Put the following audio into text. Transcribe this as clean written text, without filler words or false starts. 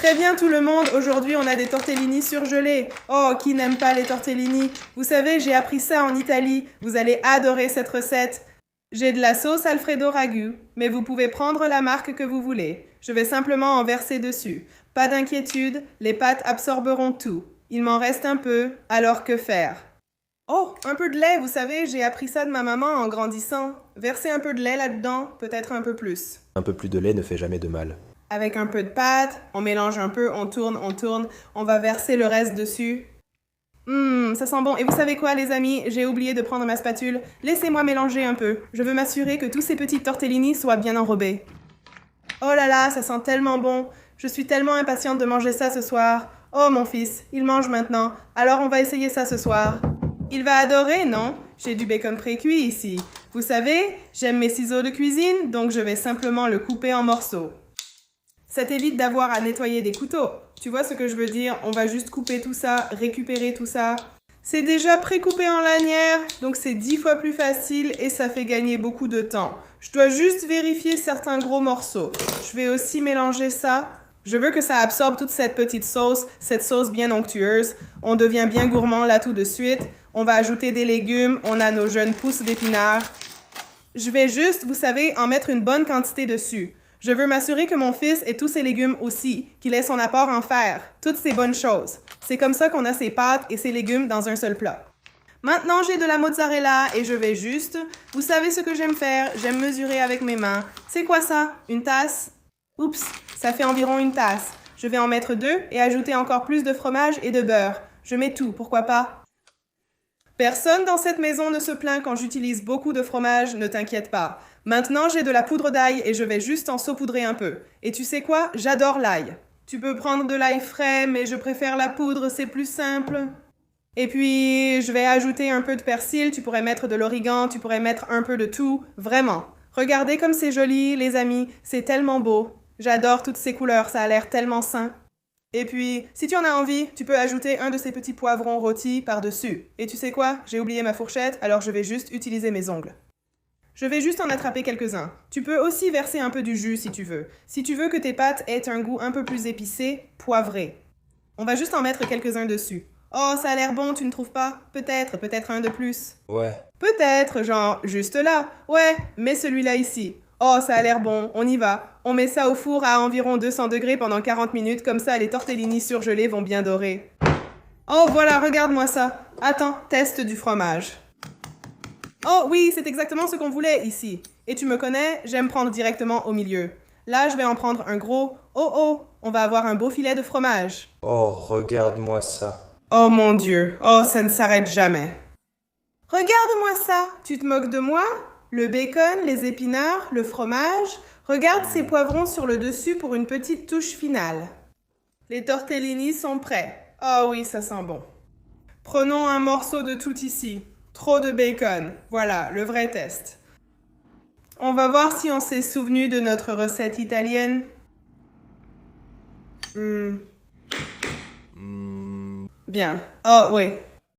Très bien tout le monde, aujourd'hui on a des tortellini surgelés. Oh, qui n'aime pas les tortellini? Vous savez, j'ai appris ça en Italie. Vous allez adorer cette recette. J'ai de la sauce Alfredo ragu, mais vous pouvez prendre la marque que vous voulez. Je vais simplement en verser dessus. Pas d'inquiétude, les pâtes absorberont tout. Il m'en reste un peu, alors que faire? Oh, un peu de lait, vous savez, j'ai appris ça de ma maman en grandissant. Versez un peu de lait là-dedans, peut-être un peu plus. Un peu plus de lait ne fait jamais de mal. Avec un peu de pâte, on mélange un peu, on tourne, on va verser le reste dessus. Ça sent bon. Et vous savez quoi, les amis? J'ai oublié de prendre ma spatule. Laissez-moi mélanger un peu. Je veux m'assurer que tous ces petits tortellini soient bien enrobés. Oh là là, ça sent tellement bon. Je suis tellement impatiente de manger ça ce soir. Oh mon fils, il mange maintenant. Alors on va essayer ça ce soir. Il va adorer, non? J'ai du bacon pré-cuit ici. Vous savez, j'aime mes ciseaux de cuisine, donc je vais simplement le couper en morceaux. Ça t'évite d'avoir à nettoyer des couteaux. Tu vois ce que je veux dire? On va juste couper tout ça, récupérer tout ça. C'est déjà pré-coupé en lanière, donc c'est 10 fois plus facile et ça fait gagner beaucoup de temps. Je dois juste vérifier certains gros morceaux. Je vais aussi mélanger ça. Je veux que ça absorbe toute cette petite sauce, cette sauce bien onctueuse. On devient bien gourmand là tout de suite. On va ajouter des légumes, on a nos jeunes pousses d'épinards. Je vais juste, vous savez, en mettre une bonne quantité dessus. Je veux m'assurer que mon fils ait tous ses légumes aussi, qu'il ait son apport en fer, toutes ces bonnes choses. C'est comme ça qu'on a ses pâtes et ses légumes dans un seul plat. Maintenant, j'ai de la mozzarella et je vais juste... Vous savez ce que j'aime faire? J'aime mesurer avec mes mains. C'est quoi ça? Une tasse? Oups, ça fait environ une tasse. Je vais en mettre 2 et ajouter encore plus de fromage et de beurre. Je mets tout, pourquoi pas? Personne dans cette maison ne se plaint quand j'utilise beaucoup de fromage, ne t'inquiète pas. Maintenant, j'ai de la poudre d'ail et je vais juste en saupoudrer un peu. Et tu sais quoi? J'adore l'ail. Tu peux prendre de l'ail frais, mais je préfère la poudre, c'est plus simple. Et puis, je vais ajouter un peu de persil, tu pourrais mettre de l'origan, tu pourrais mettre un peu de tout, vraiment. Regardez comme c'est joli, les amis, c'est tellement beau. J'adore toutes ces couleurs, ça a l'air tellement sain. Et puis, si tu en as envie, tu peux ajouter un de ces petits poivrons rôtis par-dessus. Et tu sais quoi? J'ai oublié ma fourchette, alors je vais juste utiliser mes ongles. Je vais juste en attraper quelques-uns. Tu peux aussi verser un peu du jus si tu veux. Si tu veux que tes pâtes aient un goût un peu plus épicé, poivré. On va juste en mettre quelques-uns dessus. Oh, ça a l'air bon, tu ne trouves pas? Peut-être un de plus. Ouais. Peut-être, genre, juste là. Ouais, mets celui-là ici. Oh, ça a l'air bon, on y va. On met ça au four à environ 200 degrés pendant 40 minutes, comme ça les tortellini surgelés vont bien dorer. Oh, voilà, regarde-moi ça. Attends, test du fromage. Oh oui, c'est exactement ce qu'on voulait ici. Et tu me connais, j'aime prendre directement au milieu. Là, je vais en prendre un gros. Oh, on va avoir un beau filet de fromage. Oh, regarde-moi ça. Oh mon Dieu, oh, ça ne s'arrête jamais. Regarde-moi ça, tu te moques de moi? Le bacon, les épinards, le fromage. Regarde ces poivrons sur le dessus pour une petite touche finale. Les tortellini sont prêts. Oh oui, ça sent bon. Prenons un morceau de tout ici. Trop de bacon. Voilà, le vrai test. On va voir si on s'est souvenu de notre recette italienne. Bien. Oh oui,